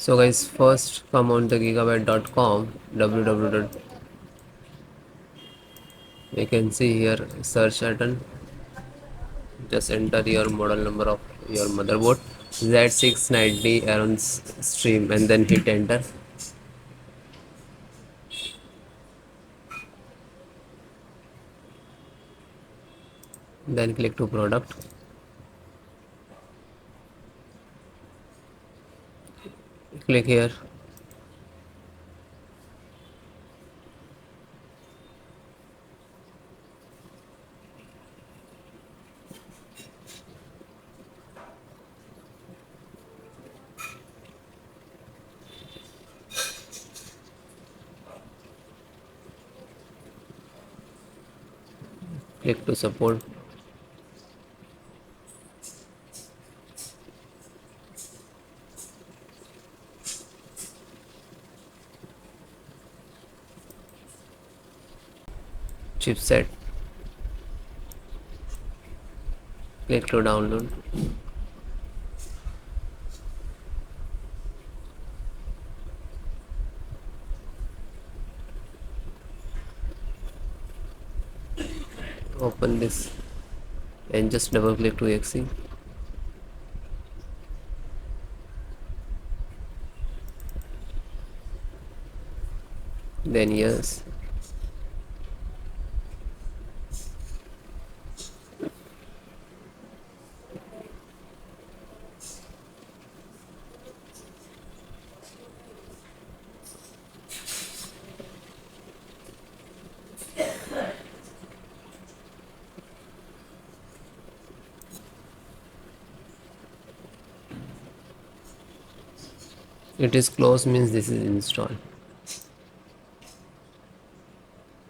So guys, first come on the gigabyte.com www. You can see here search button. Just enter your model number of your motherboard Z690 AORUS XTREME and then hit enter. Then click to product. Click here. Click to support. Chipset. Click to download. Open this and just double click to exe. Then yes. It is closed means this is installed.